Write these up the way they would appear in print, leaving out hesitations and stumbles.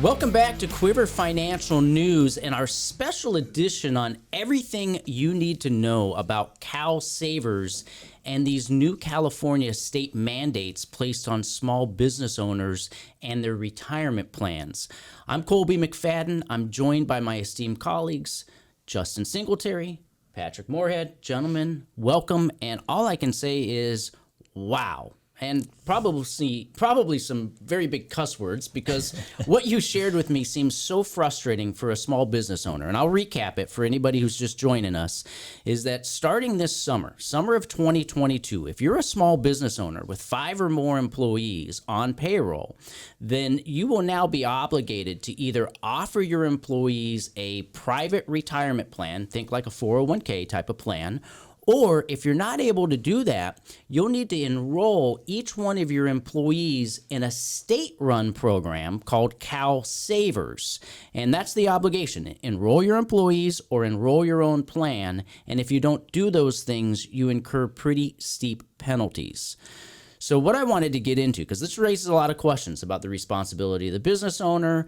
Welcome back to Quiver Financial News and our special edition on everything you need to know about Calsavers and these new California state mandates placed on small business owners and their retirement plans. I'm Colby McFadden. I'm joined by my esteemed colleagues, Justin Singletary, Patrick Moorhead. Gentlemen, welcome. And all I can say is, wow. And probably some very big cuss words, because what you shared with me seems so frustrating for a small business owner. And I'll recap it for anybody who's just joining us, is that starting this summer of 2022, if you're a small business owner with 5 or more employees on payroll, then you will now be obligated to either offer your employees a private retirement plan, think like a 401k type of plan, or if you're not able to do that, you'll need to enroll each one of your employees in a state-run program called Calsavers. And that's the obligation. Enroll your employees or enroll your own plan. And if you don't do those things, you incur pretty steep penalties. So what I wanted to get into, because this raises a lot of questions about the responsibility of the business owner.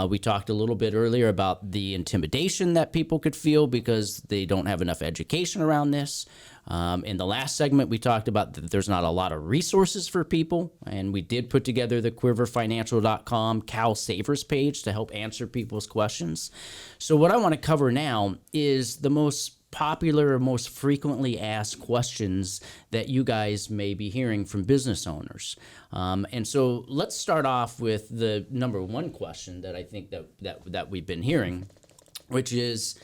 We talked a little bit earlier about the intimidation that people could feel because they don't have enough education around this. In the last segment, we talked about that there's not a lot of resources for people, and we did put together the quiverfinancial.com Calsavers page to help answer people's questions. So what I want to cover now is the most popular or most frequently asked questions that you guys may be hearing from business owners. And so let's start off with the number one question that I think that we've been hearing, which is,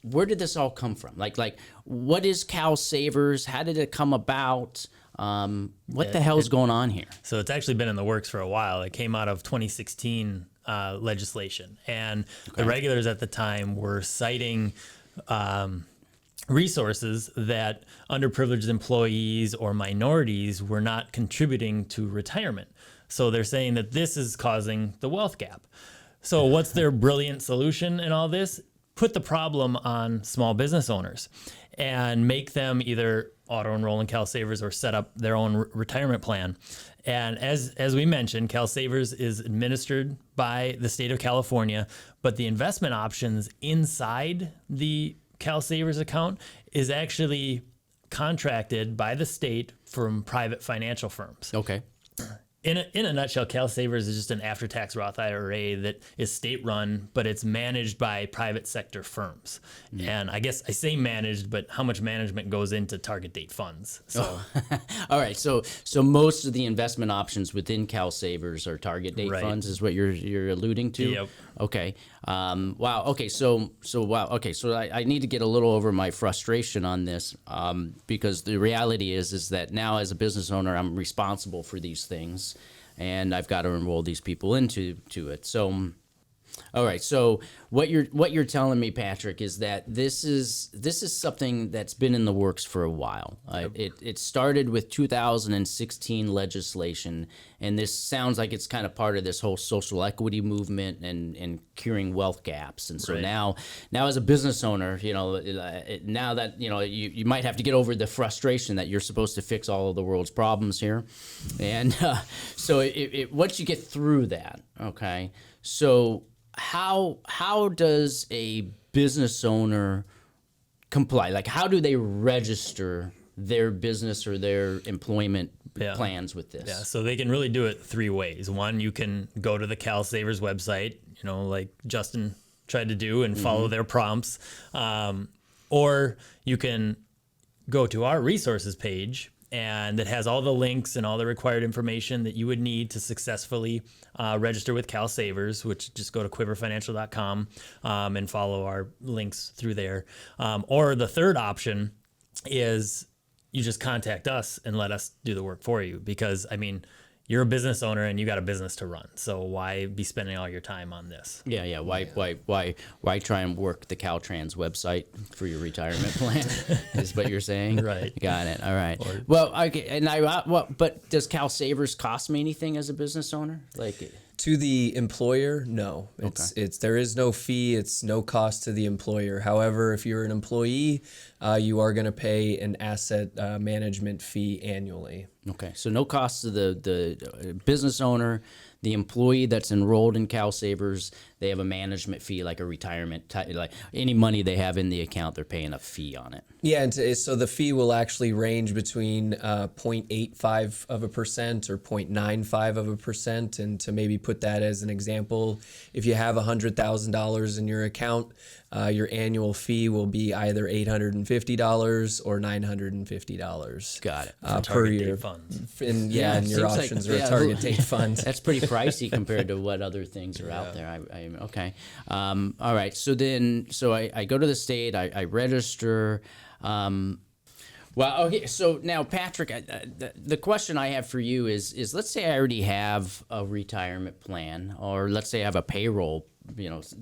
where did this all come from? Like what is Calsavers? How did it come about? What the hell's going on here? So it's actually been in the works for a while. It came out of 2016 legislation, and the regulators at the time were citing resources that underprivileged employees or minorities were not contributing to retirement. So they're saying that this is causing the wealth gap. So what's their brilliant solution in all this? Put the problem on small business owners and make them either auto-enroll in Calsavers or set up their own retirement plan. And as we mentioned, Calsavers is administered by the state of California, but the investment options inside the Calsavers account is actually contracted by the state from private financial firms. Okay. In a nutshell, Calsavers is just an after-tax Roth IRA that is state-run, but it's managed by private sector firms. And I guess I say managed, but how much management goes into target date funds? So, all right. So most of the investment options within Calsavers are target date funds, is what you're alluding to. Yep. Okay. Wow. Okay. So wow. Okay. So I need to get a little over my frustration on this, because the reality is that now as a business owner, I'm responsible for these things, and I've got to enroll these people into it. So, all right. So what you're telling me, Patrick, is that this is something that's been in the works for a while. It started with 2016 legislation, and this sounds like it's kind of part of this whole social equity movement and curing wealth gaps. And so now as a business owner, now that you might have to get over the frustration that you're supposed to fix all of the world's problems here, and so once you get through that, okay, so. How does a business owner comply? Like, how do they register their business or their employment plans with this? Yeah, so they can really do it 3 ways. One, you can go to the Calsavers website, like Justin tried to do, and follow their prompts. Or you can go to our resources page, and it has all the links and all the required information that you would need to successfully register with Calsavers, which just go to quiverfinancial.com and follow our links through there. Or the third option is you just contact us and let us do the work for you, because, you're a business owner and you got a business to run. So why be spending all your time on this? Yeah. Why try and work the Caltrans website for your retirement plan? Is what you're saying? Right. Got it. All right. But does Calsavers cost me anything as a business owner? To the employer, no. There is no fee. It's no cost to the employer. However, if you're an employee, you are going to pay an asset management fee annually. Okay, so no cost to the business owner. the employee that's enrolled in CalSavers, they have a management fee, like a retirement, like any money they have in the account, they're paying a fee on it. Yeah, and so the fee will actually range between 0.85% or 0.95%. And to maybe put that as an example, if you have $100,000 in your account, your annual fee will be either $850 or $950. Got it. Per year. Date funds. And Yeah, and it your seems like- options are yeah, a target date fund. That's pretty pricey compared to what other things are out there. Okay. All right. So I go to the state, I register. Well, okay. So now, Patrick, the question I have for you is let's say I already have a retirement plan, or let's say I have a payroll,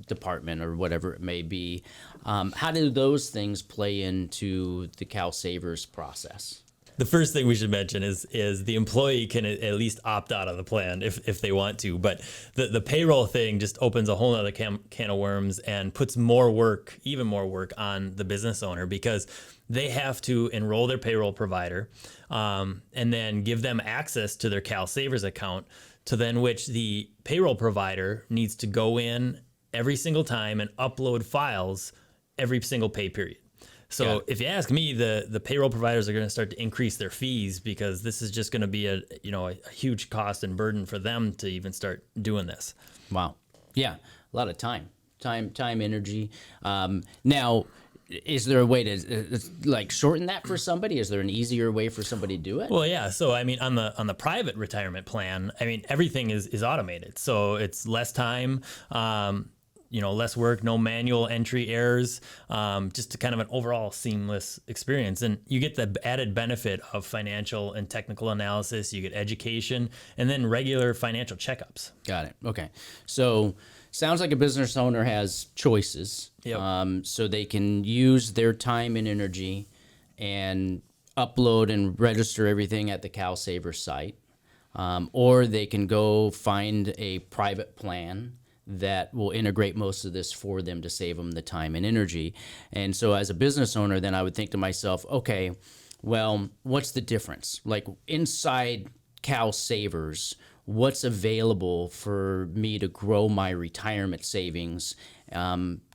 department or whatever it may be. How do those things play into the CalSavers process? The first thing we should mention is the employee can at least opt out of the plan if they want to, but the payroll thing just opens a whole other can of worms and puts even more work on the business owner, because they have to enroll their payroll provider and then give them access to their CalSavers account, to then which the payroll provider needs to go in every single time and upload files every single pay period. So if you ask me, the payroll providers are going to start to increase their fees, because this is just going to be a huge cost and burden for them to even start doing this. Wow. Yeah. A lot of time, energy. Now, is there a way to shorten that for somebody? Is there an easier way for somebody to do it? Well, yeah. So, I mean, on the private retirement plan, I mean, everything is automated. So it's less time, less work, no manual entry errors, just a kind of an overall seamless experience. And you get the added benefit of financial and technical analysis, you get education, and then regular financial checkups. Got it. Okay. So sounds like a business owner has choices. Yep. So they can use their time and energy and upload and register everything at the CalSavers site. Or they can go find a private plan that will integrate most of this for them to save them the time and energy. And so as a business owner, then I would think to myself, okay, well, what's the difference? Like inside CalSavers, what's available for me to grow my retirement savings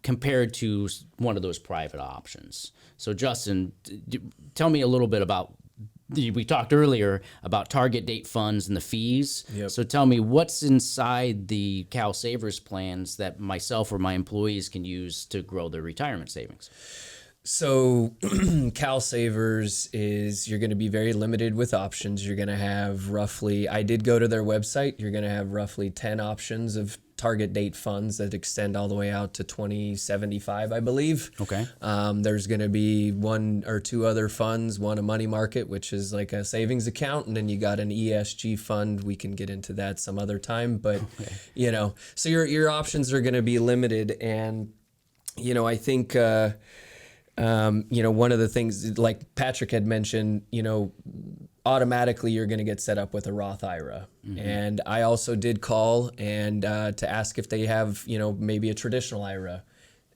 compared to one of those private options? So Justin, tell me a little bit about, we talked earlier about target date funds and the fees. Yep. So tell me what's inside the CalSavers plans that myself or my employees can use to grow their retirement savings. So CalSavers is, you're going to be very limited with options. You're going to have roughly, I did go to their website, you're going to have roughly 10 options of target date funds that extend all the way out to 2075, I believe. Okay. There's going to be one or two other funds, one a money market, which is like a savings account, and then you got an ESG fund. We can get into that some other time, but so your options are going to be limited. And I think one of the things, like Patrick had mentioned, automatically you're going to get set up with a Roth IRA. Mm-hmm. And I also did call and to ask if they have, maybe a traditional IRA.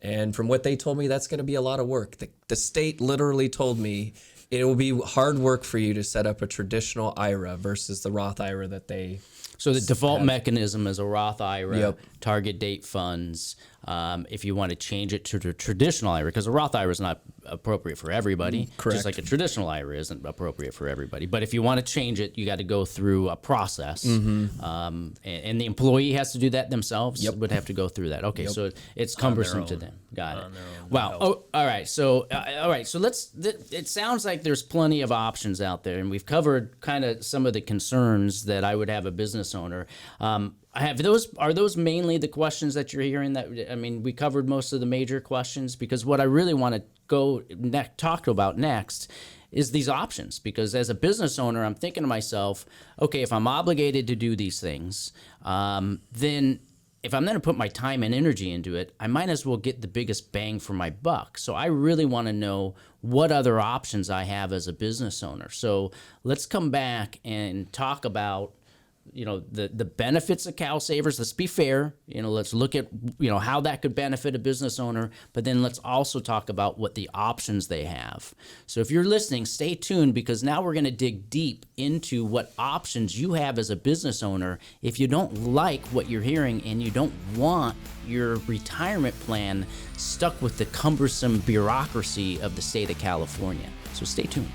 And from what they told me, that's going to be a lot of work. The state literally told me it will be hard work for you to set up a traditional IRA versus the Roth IRA that they. So the default mechanism is a Roth IRA, Yep. target date funds. If you want to change it to the traditional IRA, because a Roth IRA is not appropriate for everybody, Correct. just like a traditional IRA isn't appropriate for everybody. But if you want to change it, you got to go through a process, and the employee has to do that themselves. Yep. Would have to go through that. Okay, Yep. so it's cumbersome to own. them. Got it. On their own. Wow. Oh, all right. So it sounds like there's plenty of options out there, and we've covered kind of some of the concerns that I would have a business owner. Are those mainly the questions that you're hearing? We covered most of the major questions, because what I really want to talk about next is these options. Because as a business owner, I'm thinking to myself, okay, if I'm obligated to do these things, then if I'm going to put my time and energy into it, I might as well get the biggest bang for my buck. So I really want to know what other options I have as a business owner. So let's come back and talk about the benefits of CalSavers. Let's be fair. Let's look at, how that could benefit a business owner, but then let's also talk about what the options they have. So if you're listening, stay tuned, because now we're going to dig deep into what options you have as a business owner if you don't like what you're hearing and you don't want your retirement plan stuck with the cumbersome bureaucracy of the state of California. So stay tuned.